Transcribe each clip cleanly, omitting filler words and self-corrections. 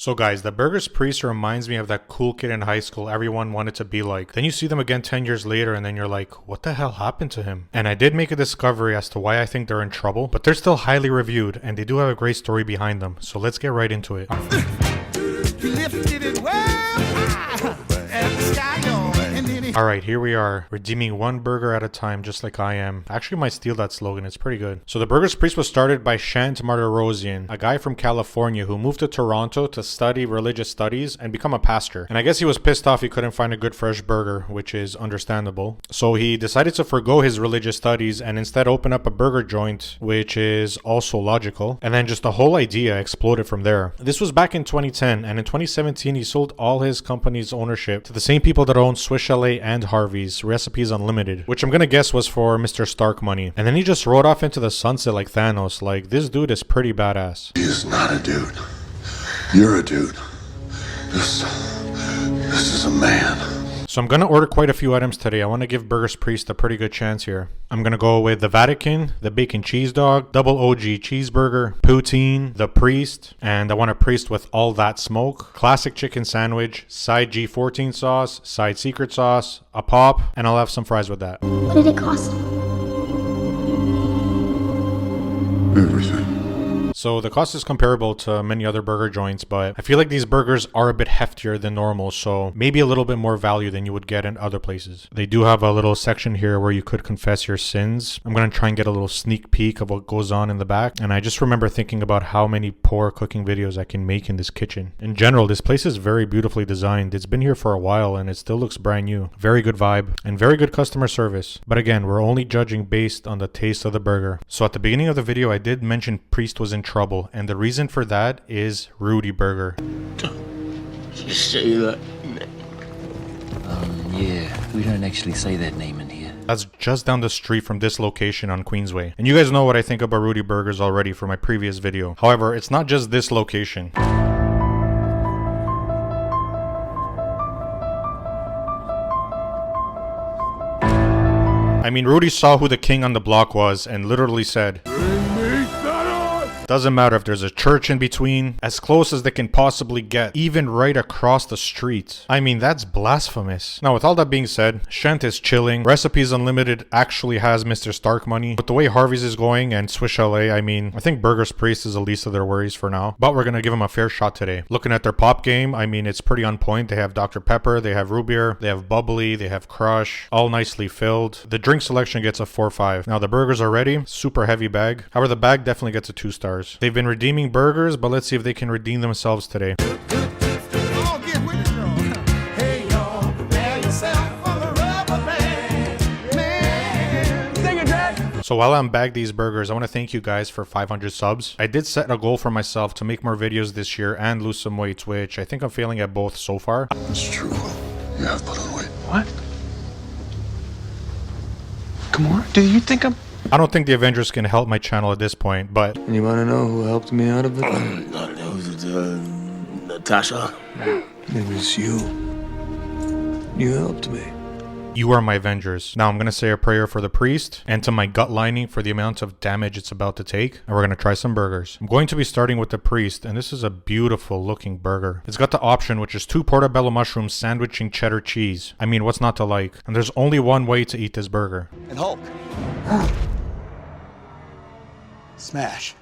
So guys, the Burgers Priest reminds me of that cool kid in high school everyone wanted to be like. Then you see them again 10 years later and then you're like, what the hell happened to him? And I did make a discovery as to why I think they're in trouble, but they're still highly reviewed and they do have a great story behind them. So let's get right into it. Alright, here we are, redeeming one burger at a time just like I am. I actually might steal that slogan, it's pretty good. So the Burgers Priest was started by Shant Martirosyan, a guy from California who moved to Toronto to study religious studies and become a pastor. And I guess he was pissed off he couldn't find a good fresh burger, which is understandable. So he decided to forgo his religious studies and instead open up a burger joint, which is also logical. And then just the whole idea exploded from there. This was back in 2010, and in 2017 he sold all his company's ownership to the same people that own Swiss Chalet and Harvey's, Recipes Unlimited, which I'm gonna guess was for Mr. Stark money. And then he just rode off into the sunset like Thanos. Like, this dude is pretty badass. He is not a dude. You're a dude. This is a man. So I'm gonna order quite a few items today. I want to give Burgers Priest a pretty good chance here. I'm gonna go with the Vatican, the bacon cheese dog, double OG cheeseburger, poutine, the Priest, and I want a Priest with all that smoke, classic chicken sandwich, side G14 sauce, side secret sauce, a pop, and I'll have some fries with that. What did it cost? Everything. So the cost is comparable to many other burger joints, but I feel like these burgers are a bit heftier than normal, so maybe a little bit more value than you would get in other places. They do have a little section here where you could confess your sins. I'm going to try and get a little sneak peek of what goes on in the back, and I just remember thinking about how many poor cooking videos I can make in this kitchen. In general, this place is very beautifully designed. It's been here for a while and it still looks brand new. Very good vibe and very good customer service. But again, we're only judging based on the taste of the burger. So at the beginning of the video, I did mention Priest was in trouble, and the reason for that is Rudy Burger. You say that? Yeah, we don't actually say that name in here. That's just down the street from this location on Queensway. And you guys know what I think about Rudy Burgers already from my previous video. However, it's not just this location. I mean, Rudy saw who the king on the block was and literally said, doesn't matter if there's a church in between, as close as they can possibly get, even right across the street. I mean, that's blasphemous. Now, with all that being said, Shant is chilling. Recipes Unlimited actually has Mr. Stark money. With the way Harvey's is going and Swiss Chalet, I mean, I think Burgers Priest is the least of their worries for now. But we're gonna give them a fair shot today. Looking at their pop game, I mean, it's pretty on point. They have Dr. Pepper, they have root beer, they have bubbly, they have crush, all nicely filled. The drink selection gets a 4-5. Now, the burgers are ready. Super heavy bag. However, the bag definitely gets a 2 stars. They've been redeeming burgers, but let's see if they can redeem themselves today. So while I'm bagging these burgers, I want to thank you guys for 500 subs. I did set a goal for myself to make more videos this year and lose some weight, which I think I'm failing at both so far. It's true. You have put on weight. What? Come on, do you think I'm... I don't think the Avengers can help my channel at this point, but You wanna know who helped me out of it? Natasha? It was you. You helped me. you are my Avengers. Now I'm going to say a prayer for the Priest and to my gut lining for the amount of damage it's about to take. And we're going to try some burgers. I'm going to be starting with the Priest, and this is a beautiful looking burger. It's got the option, which is 2 portobello mushrooms sandwiching cheddar cheese. I mean, what's not to like? And there's only one way to eat this burger. And Hulk. Smash.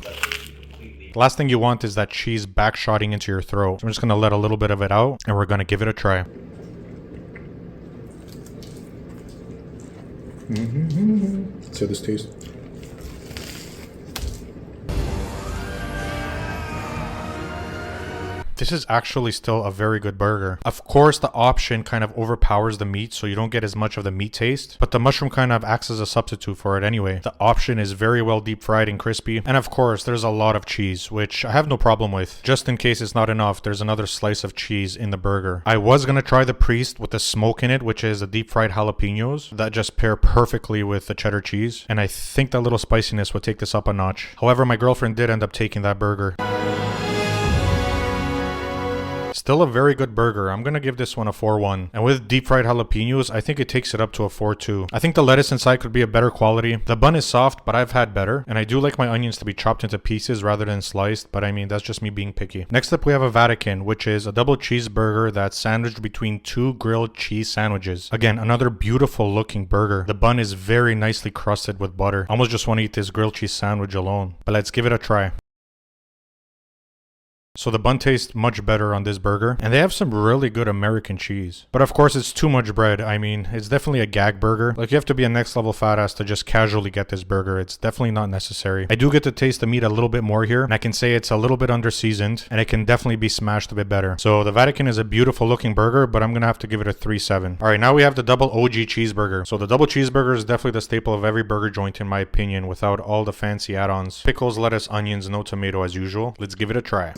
The last thing you want is that cheese backshotting into your throat. So I'm just going to let a little bit of it out, and we're going to give it a try. So this taste. This is actually still a very good burger. Of course, the option kind of overpowers the meat, so you don't get as much of the meat taste, but the mushroom kind of acts as a substitute for it anyway. The option is very well deep fried and crispy, and of course, there's a lot of cheese, which I have no problem with. Just in case it's not enough, there's another slice of cheese in the burger. I was gonna try the Priest with the smoke in it, which is the deep fried jalapenos that just pair perfectly with the cheddar cheese, and I think that little spiciness would take this up a notch. However, my girlfriend did end up taking that burger. Still a very good burger. I'm gonna give this one a 4-1. And with deep fried jalapenos, I think it takes it up to a 4-2. I think the lettuce inside could be a better quality. The bun is soft, but I've had better. And I do like my onions to be chopped into pieces rather than sliced, but I mean, that's just me being picky. Next up, we have a Vatican, which is a double cheeseburger that's sandwiched between 2 grilled cheese sandwiches. Again, another beautiful looking burger. The bun is very nicely crusted with butter. I almost just want to eat this grilled cheese sandwich alone. But let's give it a try. So the bun tastes much better on this burger, and they have some really good American cheese. But of course, it's too much bread. I mean, it's definitely a gag burger. Like, you have to be a next level fat ass to just casually get this burger. It's definitely not necessary. I do get to taste the meat a little bit more here, and I can say it's a little bit under seasoned, and it can definitely be smashed a bit better. So the Vatican is a beautiful looking burger, but I'm gonna have to give it a 3-7. All right, now we have the double OG cheeseburger. So the double cheeseburger is definitely the staple of every burger joint in my opinion, without all the fancy add-ons. Pickles, lettuce, onions, no tomato as usual. Let's give it a try.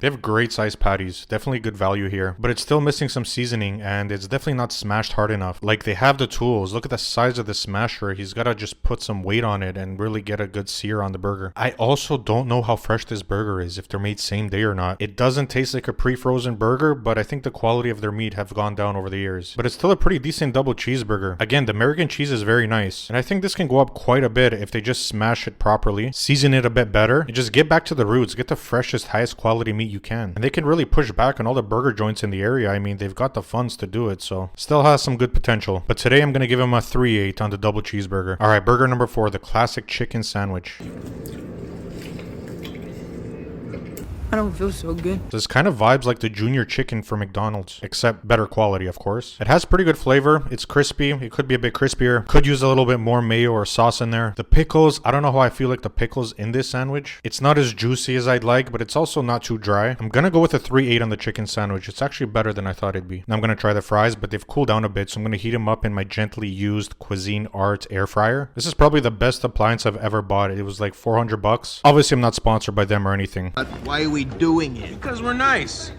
They have great sized patties, definitely good value here, but it's still missing some seasoning and it's definitely not smashed hard enough. Like, they have the tools. Look at the size of the smasher. He's got to just put some weight on it and really get a good sear on the burger. I also don't know how fresh this burger is, if they're made same day or not. It doesn't taste like a pre-frozen burger, but I think the quality of their meat have gone down over the years. But it's still a pretty decent double cheeseburger. Again, the American cheese is very nice, and I think this can go up quite a bit if they just smash it properly, season it a bit better, and just get back to the roots, get the freshest, highest quality meat you can. And they can really push back on all the burger joints in the area. I mean, they've got the funds to do it, so still has some good potential. But today I'm going to give them a 3-8 on the double cheeseburger. All right, burger number 4, the classic chicken sandwich. I don't feel so good. This kind of vibes like the junior chicken for McDonald's, except better quality, of course. It has pretty good flavor. It's crispy. It could be a bit crispier. Could use a little bit more mayo or sauce in there. The pickles, I don't know how I feel like the pickles in this sandwich. It's not as juicy as I'd like, but it's also not too dry. I'm gonna go with a 3-8 on the chicken sandwich. It's actually better than I thought it'd be. Now I'm gonna try the fries, but they've cooled down a bit, so I'm gonna heat them up in my gently used Cuisine Art air fryer. This is probably the best appliance I've ever bought. It was like $400. Obviously, I'm not sponsored by them or anything. But why are we doing it? Because we're nice.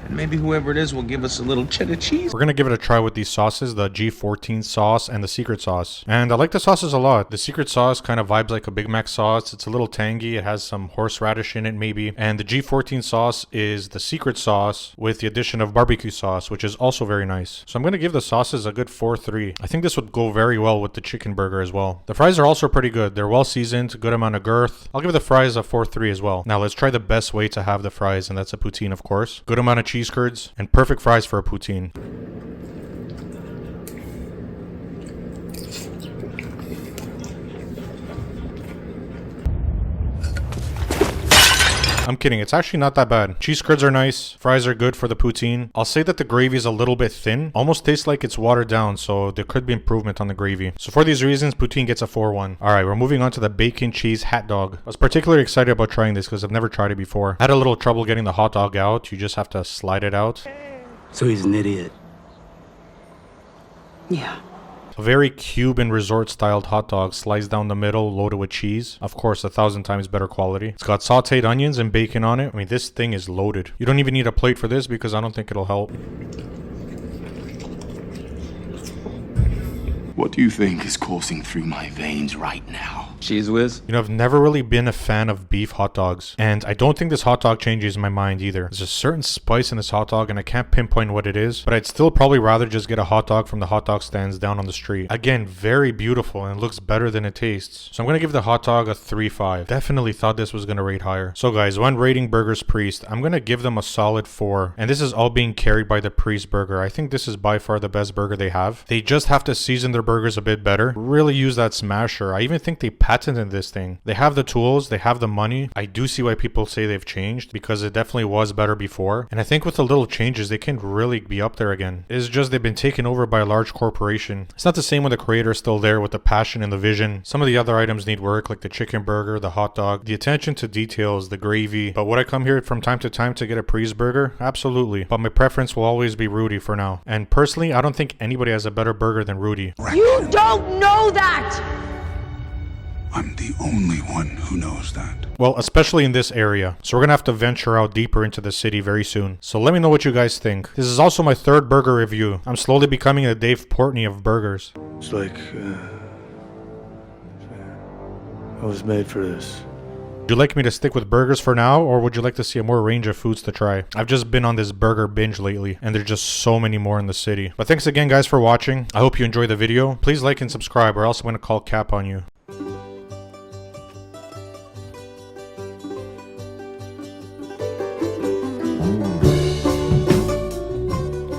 And maybe whoever it is will give us a little cheddar cheese. We're gonna give it a try with these sauces, the G14 sauce and the secret sauce. And I like the sauces a lot. The secret sauce kind of vibes like a Big Mac sauce. It's a little tangy. It has some horseradish in it maybe. And the G14 sauce is the secret sauce with the addition of barbecue sauce, which is also very nice. So I'm gonna give the sauces a good 4-3. I think this would go very well with the chicken burger as well. The fries are also pretty good. They're well seasoned, good amount of girth. I'll give the fries a 4-3 as well. Now let's try the best way to have the fries, and that's a poutine, of course. Good amount of cheese curds, and perfect fries for a poutine. I'm kidding, it's actually not that bad. Cheese curds are nice, fries are good for the poutine. I'll say that the gravy is a little bit thin, almost tastes like it's watered down, so there could be improvement on the gravy. So for these reasons, poutine gets a 4-1. Alright, we're moving on to the bacon cheese hot dog. I was particularly excited about trying this because I've never tried it before. I had a little trouble getting the hot dog out. You just have to slide it out. So he's an idiot. Yeah. A very Cuban resort styled hot dog sliced down the middle, loaded with cheese. Of course, 1,000 times better quality. It's got sauteed onions and bacon on it. I mean, this thing is loaded. You don't even need a plate for this because I don't think it'll help. What do you think is coursing through my veins right now? Cheese whiz? You know, I've never really been a fan of beef hot dogs, and I don't think this hot dog changes my mind either. There's a certain spice in this hot dog, and I can't pinpoint what it is, but I'd still probably rather just get a hot dog from the hot dog stands down on the street. Again, very beautiful, and it looks better than it tastes. So I'm gonna give the hot dog a 3-5. Definitely thought this was gonna rate higher. So guys, when rating Burgers Priest, I'm gonna give them a solid 4, and this is all being carried by the Priest burger. I think this is by far the best burger they have. They just have to season their burgers a bit better, really use that smasher. I even think they patented this thing. They have the tools, they have the money. I do see why people say they've changed, because it definitely was better before, and I think with the little changes they can really be up there again. It's just they've been taken over by a large corporation. It's not the same when the creator is still there with the passion and the vision. Some of the other items need work, like the chicken burger, the hot dog, the attention to details, the gravy. But would I come here from time to time to get a Priest burger? Absolutely. But my preference will always be Rudy for now. And personally, I don't think anybody has a better burger than Rudy. You don't know that! I'm the only one who knows that. Well, especially in this area. So we're gonna have to venture out deeper into the city very soon. So let me know what you guys think. This is also my 3rd burger review. I'm slowly becoming the Dave Portnoy of burgers. It's like, I was made for this. Would you like me to stick with burgers for now, or would you like to see a more range of foods to try? I've just been on this burger binge lately, and there's just so many more in the city. But thanks again guys for watching. I hope you enjoyed the video. Please like and subscribe or else I'm going to call cap on you.